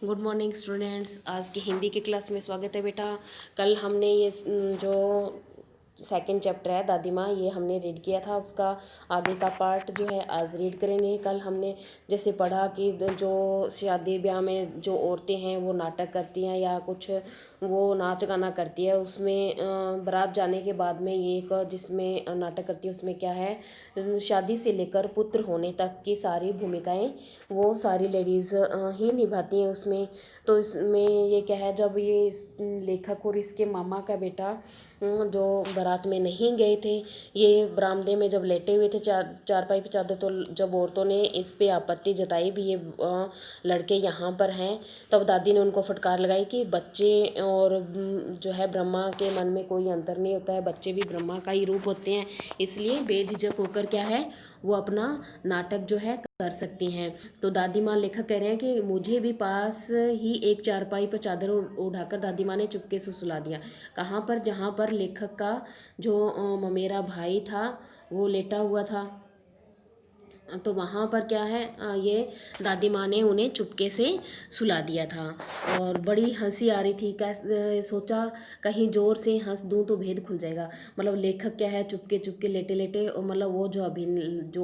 Good morning students. आज की हिंदी की क्लास में स्वागत है बेटा। कल हमने ये जो सेकंड चैप्टर है दादी माँ, ये हमने रीड किया था। उसका आगे का पार्ट जो है आज रीड करेंगे। कल हमने जैसे पढ़ा कि जो शादी ब्याह में जो औरतें हैं वो नाटक करती हैं या कुछ वो नाच गाना करती है, उसमें बारात जाने के बाद में ये एक जिसमें नाटक करती है उसमें क्या है, शादी से लेकर पुत्र होने तक की सारी भूमिकाएं वो सारी लेडीज़ ही निभाती हैं उसमें। तो इसमें ये क्या है, जब ये लेखक और इसके मामा का बेटा जो बारात में नहीं गए थे, ये बरामदे में जब लेटे हुए थे चारपाई पे चादर, तो जब औरतों ने इस पे आपत्ति जताई भी ये लड़के यहाँ पर हैं, तब दादी ने उनको फटकार लगाई कि बच्चे और जो है ब्रह्मा के मन में कोई अंतर नहीं होता है, बच्चे भी ब्रह्मा का ही रूप होते हैं, इसलिए बेझिझक होकर क्या है वो अपना नाटक जो है कर सकती हैं। तो दादी माँ लेखक कह रहे हैं कि मुझे भी पास ही एक चारपाई पर चादर उड़ाकर दादी माँ ने चुपके से सुला दिया। कहाँ पर? जहाँ पर लेखक का जो ममेरा भाई था वो लेटा हुआ था, तो वहाँ पर क्या है, ये दादी माँ ने उन्हें चुपके से सुला दिया था। और बड़ी हंसी आ रही थी। सोचा कहीं ज़ोर से हंस दूँ तो भेद खुल जाएगा। मतलब लेखक क्या है, चुपके चुपके लेटे लेटे, और मतलब वो जो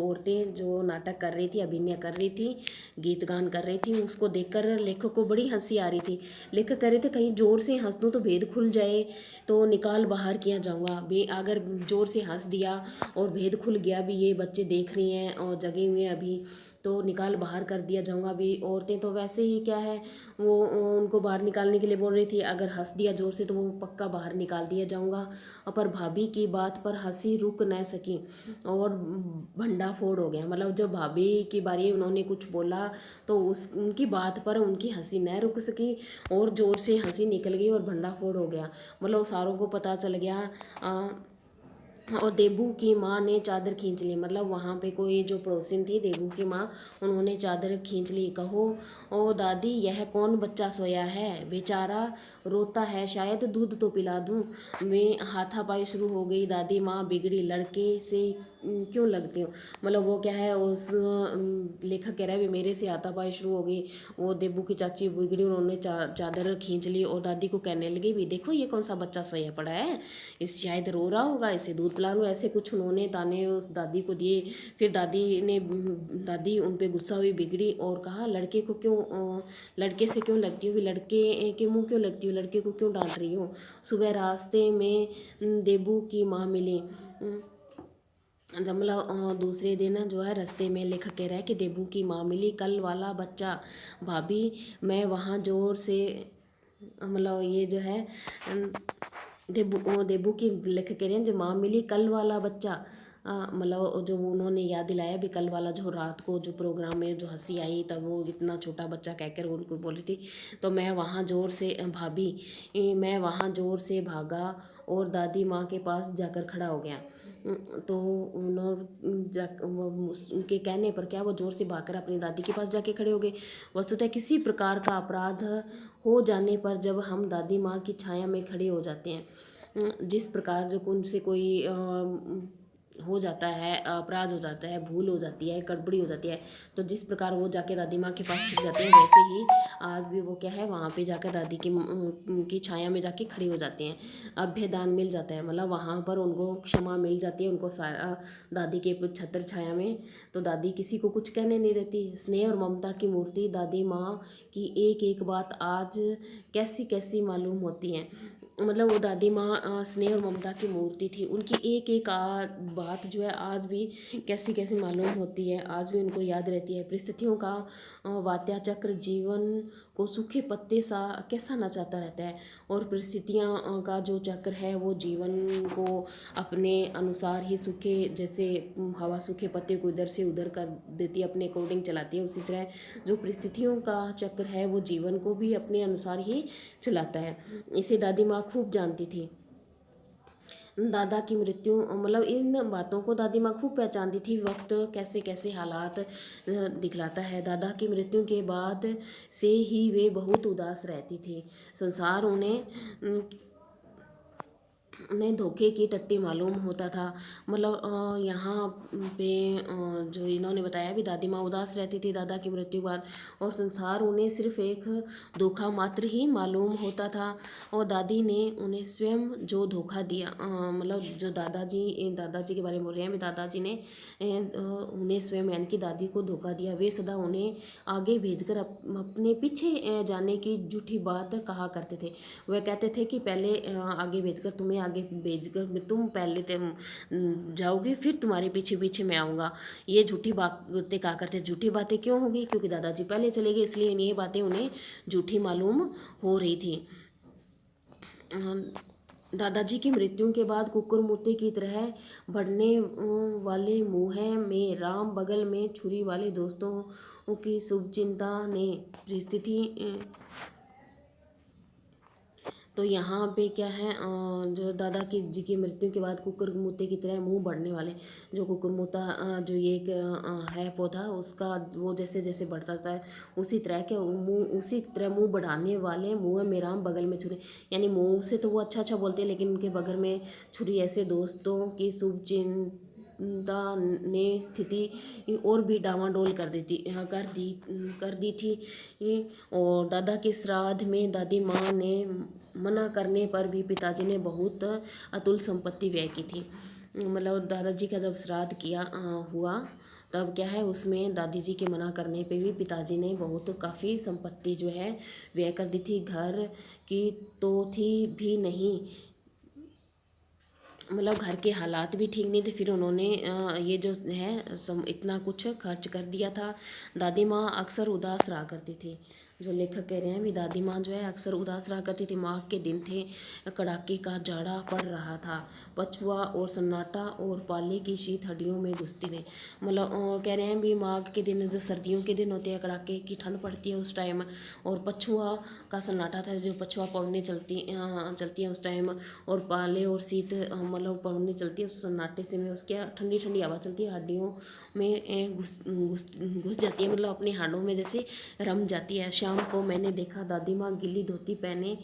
औरतें जो नाटक कर रही थी, अभिनय कर रही थी, गीत गान कर रही थी, उसको देखकर लेखक को बड़ी हंसी आ रही थी। लेखक कह रहे थे कहीं ज़ोर से हंस दूँ तो भेद खुल जाए, तो निकाल बाहर किया जाऊँगा। अगर ज़ोर से हंस दिया और भेद खुल गया भी, ये बच्चे देख रही हैं और जगे हुए हैं अभी, तो निकाल बाहर कर दिया जाऊँगा। अभी औरतें तो वैसे ही क्या है, वो उनको बाहर निकालने के लिए बोल रही थी, अगर हंस दिया ज़ोर से तो वो पक्का बाहर निकाल दिया जाऊँगा। पर भाभी की बात पर हंसी रुक न सकी और भंडा फोड़ हो गया। मतलब जब भाभी की बारी उन्होंने कुछ बोला तो उनकी बात पर उनकी हंसी न रुक सकी और ज़ोर से हंसी निकल गई और भंडा फोड़ हो गया। मतलब सारों को पता चल गया। और देबू की माँ ने चादर खींच ली। मतलब वहाँ पे कोई जो पड़ोसिन थी, देबू की माँ, उन्होंने चादर खींच ली। कहो ओ दादी, यह कौन बच्चा सोया है, बेचारा रोता है, शायद दूध तो पिला दूँ। वे हाथापाई शुरू हो गई। दादी माँ बिगड़ी, लड़के से क्यों लगती हो। मतलब वो क्या है, उस लेखक कह रहा है भी मेरे से हाथापाई शुरू हो गई। वो देबू की चाची बिगड़ी, उन्होंने चादर खींच ली और दादी को कहने लगी भी देखो ये कौन सा बच्चा सोया पड़ा है, इस शायद रो रहा होगा, इसे दूध पिला लो। ऐसे कुछ उन्होंने ताने उस दादी को दिए। फिर दादी उन पे गुस्सा हुई, बिगड़ी और कहा लड़के को क्यों लड़के से क्यों लगती हो, भी लड़के के मुंह क्यों लगती हो, लड़के को क्यों डांट रही हो। सुबह रास्ते में देबू की माँ मिली। मतलब दूसरे दिन जो है रास्ते में लेखक कह रहा है कि देबू की माँ मिली, कल वाला बच्चा भाभी, मैं वहाँ जोर से, मतलब ये जो है देबू की लेखक कह रहे हैं जो माँ मिली, कल वाला बच्चा, मतलब जो उन्होंने याद दिलाया भी कल वाला, जो रात को जो प्रोग्राम में जो हंसी आई तब वो इतना छोटा बच्चा कहकर उनको बोली थी। तो मैं वहाँ जोर से भाभी, मैं वहाँ जोर से भागा और दादी माँ के पास जाकर खड़ा हो गया। तो उनके कहने पर क्या वो जोर से भागकर अपनी दादी के पास जाके खड़े हो गए। वस्तुतः किसी प्रकार का अपराध हो जाने पर जब हम दादी माँ की छाया में खड़े हो जाते हैं, जिस प्रकार जो उनसे कोई हो जाता है, अपराध हो जाता है, भूल हो जाती है, गड़बड़ी हो जाती है, तो जिस प्रकार वो जाके दादी माँ के पास छिप जाते हैं, वैसे ही आज भी वो क्या है वहाँ पे जाकर दादी की छाया में जाके खड़े हो जाते हैं। अभ्यदान मिल जाता है, मतलब वहाँ पर उनको क्षमा मिल जाती है, उनको सारा दादी के छत्र छाया में। तो दादी किसी को कुछ कहने नहीं देती। स्नेह और ममता की मूर्ति दादी माँ की एक एक बात आज कैसी कैसी मालूम होती है। मतलब वो दादी माँ स्नेह और ममता की मूर्ति थी, उनकी एक एक बात जो है आज भी कैसी कैसी मालूम होती है, आज भी उनको याद रहती है। परिस्थितियों का वात्या चक्र जीवन को सूखे पत्ते सा कैसा नचाता रहता है, और परिस्थितियाँ का जो चक्र है वो जीवन को अपने अनुसार ही सूखे, जैसे हवा सूखे पत्ते को इधर से उधर कर देती है, अपने अकॉर्डिंग चलाती है, उसी तरह जो परिस्थितियों का चक्र है वो जीवन को भी अपने अनुसार ही चलाता है। इसे दादी माँ खूब जानती थी। दादा की मृत्यु, मतलब इन बातों को दादी माँ खूब पहचानती थी। वक्त कैसे कैसे हालात दिखलाता है। दादा की मृत्यु के बाद से ही वे बहुत उदास रहती थी। संसार उन्हें उन्हें धोखे की टट्टी मालूम होता था। मतलब यहाँ पे जो इन्होंने बताया भी दादी माँ उदास रहती थी दादा की मृत्यु बाद, और संसार उन्हें सिर्फ एक धोखा मात्र ही मालूम होता था। और दादी ने उन्हें स्वयं जो धोखा दिया, मतलब जो दादाजी के बारे में बोल रहे हैं भी, दादाजी ने उन्हें स्वयं यानी कि दादी को धोखा दिया। वे सदा उन्हें आगे भेजकर अपने पीछे जाने की झूठी बात कहा करते थे। वह कहते थे कि पहले आगे भेजकर तुम्हें आगे भेजकर तुम पहले जाओगे, फिर तुम्हारे पीछे पीछे मैं आऊँगा। ये झूठी बातें कहा करते। झूठी बातें क्यों होगी? क्योंकि दादाजी पहले चले गए, इसलिए ये बातें उन्हें झूठी मालूम हो रही थी। दादाजी की मृत्यु के बाद कुकुर मुत्ते की तरह बढ़ने वाले मुँह में राम, बगल में छुरी वाले दोस्तों की शुभचिंता ने परिस्थिति। तो यहाँ पे क्या है, जो दादा की जी की मृत्यु के बाद कुकुर मुत्ते की तरह मुंह बढ़ने वाले, जो कुकुर मुत्ता जो ये एक है पौधा, उसका वो जैसे जैसे बढ़ता जाता है उसी तरह के मुंह, उसी तरह मुंह बढ़ाने वाले, मुंह में राम बगल में छुरी, यानी मुंह से तो वो अच्छा अच्छा बोलते हैं लेकिन उनके बगल में छुरी, ऐसे दोस्तों की शुभ चिंता ने स्थिति और भी डामाडोल कर दी थी। और दादा के श्राद्ध में दादी माँ ने मना करने पर भी पिताजी ने बहुत अतुल संपत्ति व्यय की थी। मतलब दादाजी का जब श्राद्ध हुआ तब क्या है, उसमें दादी जी के मना करने पे भी पिताजी ने बहुत काफ़ी संपत्ति जो है व्यय कर दी थी। घर की तो थी भी नहीं, मतलब घर के हालात भी ठीक नहीं थे, फिर उन्होंने ये जो है इतना कुछ खर्च कर दिया था। दादी माँ अक्सर उदास रहा करती थी। जो लेखक कह रहे हैं भी, दादी माँ जो है अक्सर उदास रहा करती थी। माघ के दिन थे, कड़ाके का जाड़ा पड़ रहा था, पछुआ और सन्नाटा और पाले की शीत हड्डियों में घुसती थी। मतलब कह रहे हैं भी माघ के दिन जो सर्दियों के दिन होते हैं, कड़ाके की ठंड पड़ती है उस टाइम, और पछुआ का सन्नाटा था, जो पछुआ पौड़ने चलती है उस टाइम, और पाले और शीत मतलब पौड़ने चलती है उस सन्नाटे से में, उसके ठंडी ठंडी हवा चलती है, हड्डियों में घुस जाती है, मतलब अपनी हाडों में जैसे रम जाती है। शाम को मैंने देखा दादी माँ गीली धोती पहने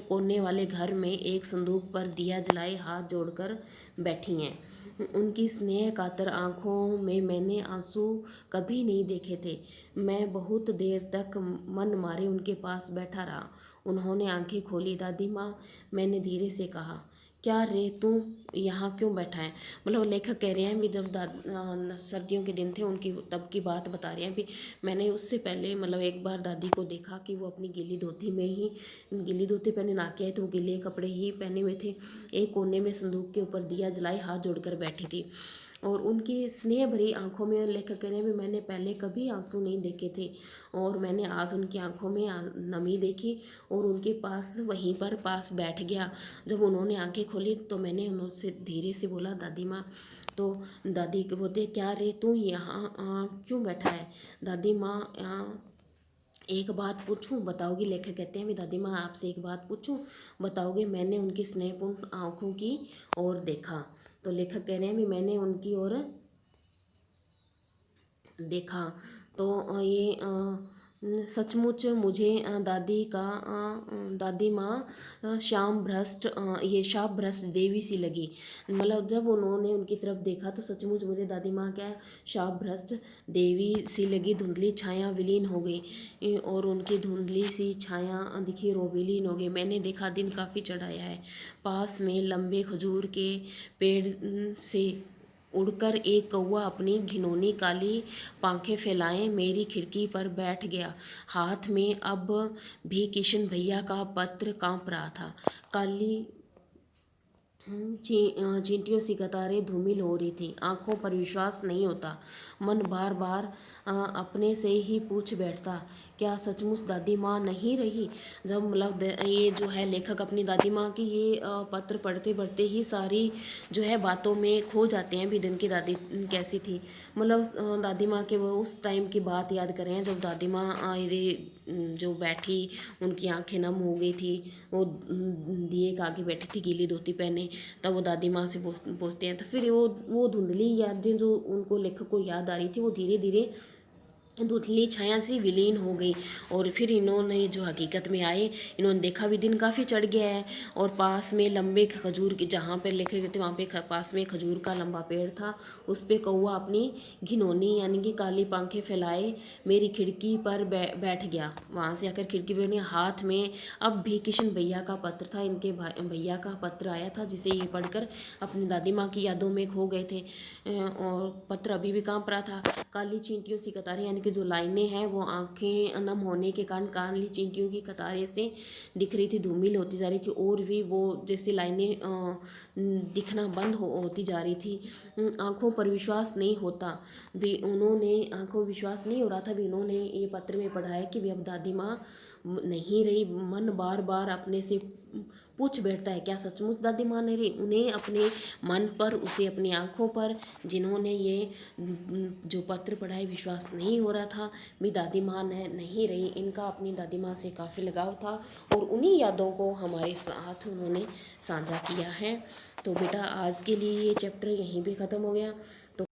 कोने वाले घर में एक संदूक पर दिया जलाए हाथ जोड़कर बैठी हैं। उनकी स्नेह कातर आंखों में मैंने आंसू कभी नहीं देखे थे। मैं बहुत देर तक मन मारे उनके पास बैठा रहा। उन्होंने आंखें खोली। दादी माँ, मैंने धीरे से कहा, क्या रे तू यहाँ क्यों बैठा है? मतलब लेखक कह रहे हैं भी, जब सर्दियों के दिन थे उनकी तब की बात बता रहे हैं भी, मैंने उससे पहले मतलब एक बार दादी को देखा कि वो अपनी गीली धोती में ही, गीली धोती पहने ना के आए तो वो गीले कपड़े ही पहने हुए थे, एक कोने में संदूक के ऊपर दिया जलाए हाथ जोड़कर बैठी थी, और उनकी स्नेह भरी आंखों में, लेखक कह रहे हैं भी, मैंने पहले कभी आंसू नहीं देखे थे, और मैंने आज उनकी आंखों में नमी देखी और उनके पास वहीं पर पास बैठ गया। जब उन्होंने आंखें खोली तो मैंने उनसे धीरे से बोला, दादी माँ। तो दादी के बोलते, क्या रे तू यहाँ क्यों बैठा है? दादी माँ, एक बात पूछूं, बताओगी? लेखक कहते हैं भी, दादी माँ आपसे एक बात पूछूं, बताओगे? मैंने उनकी स्नेहपूर्ण आंखों की ओर देखा। तो लेखक कह रहे हैं भी, मैंने उनकी ओर देखा तो ये सचमुच मुझे दादी माँ शाप भ्रष्ट देवी सी लगी। मतलब जब उन्होंने उनकी तरफ देखा तो सचमुच मुझे दादी माँ क्या शाप भ्रष्ट देवी सी लगी। धुंधली छाया विलीन हो गई और उनकी धुंधली सी छाया दिखी और विलीन हो गई। मैंने देखा दिन काफ़ी चढ़ाया है। पास में लंबे खजूर के पेड़ से उड़कर एक कौवा अपनी घिनौनी काली पांखें फैलाए मेरी खिड़की पर बैठ गया। हाथ में अब भी किशन भैया का पत्र कांप रहा था। काली चींटियों सी कतारें धूमिल हो रही थी। आंखों पर विश्वास नहीं होता। मन बार बार अपने से ही पूछ बैठता, क्या सचमुच दादी माँ नहीं रही? जब मतलब ये जो है लेखक अपनी दादी माँ की ये पत्र पढ़ते पढ़ते ही सारी जो है बातों में खो जाते हैं भी, दिन की दादी कैसी थी। मतलब दादी माँ के वो उस टाइम की बात याद कर रहे हैं जब दादी माँ ये जो बैठी, उनकी आंखें नम हो गई थी, वो दिए के आगे बैठी थी गीली धोती पहने, तब वो दादी माँ से पूछते हैं। तो फिर वो धुंधली यादें जो उनको लेखक को याद आ रही थी, वो धीरे धीरे धुंधली छाया सी विलीन हो गई। और फिर इन्होंने जो हकीकत में आए, इन्होंने देखा भी दिन काफ़ी चढ़ गया है और पास में लंबे खजूर के, जहाँ पर लेके गए थे वहाँ पे पास में खजूर का लंबा पेड़ था। उस पे कौवा अपनी घिनौनी यानी कि काली पंखें फैलाए मेरी खिड़की पर बैठ गया। वहाँ से आकर खिड़की पर हाथ में अब भी किशन भैया का पत्र था। इनके भैया का पत्र आया था, जिसे ये पढ़कर अपनी दादी माँ की यादों में खो गए थे। और पत्र अभी भी कांप रहा था। काली चींटियों सी कतारें यानी कि जो लाइनें हैं वो आंखें नम होने के कारण काली चींटियों की कतारें से दिख रही थी, धूमिल होती जा रही थी। और भी वो जैसे लाइनें दिखना बंद होती जा रही थी। आंखों पर विश्वास नहीं होता भी उन्होंने, आंखों विश्वास नहीं हो रहा था भी उन्होंने ये पत्र में पढ़ा है कि भी अब दादी माँ नहीं रही। मन बार बार अपने से पूछ बैठता है, क्या सचमुच दादी माँ नहीं रही? उन्हें अपने मन पर, उसे अपनी आंखों पर, जिन्होंने ये जो पत्र पढ़ा है, विश्वास नहीं हो रहा था भी दादी माँ नहीं रही। इनका अपनी दादी माँ से काफ़ी लगाव था और उन्हीं यादों को हमारे साथ उन्होंने साझा किया है। तो बेटा आज के लिए ये चैप्टर यहीं पे ख़त्म हो गया।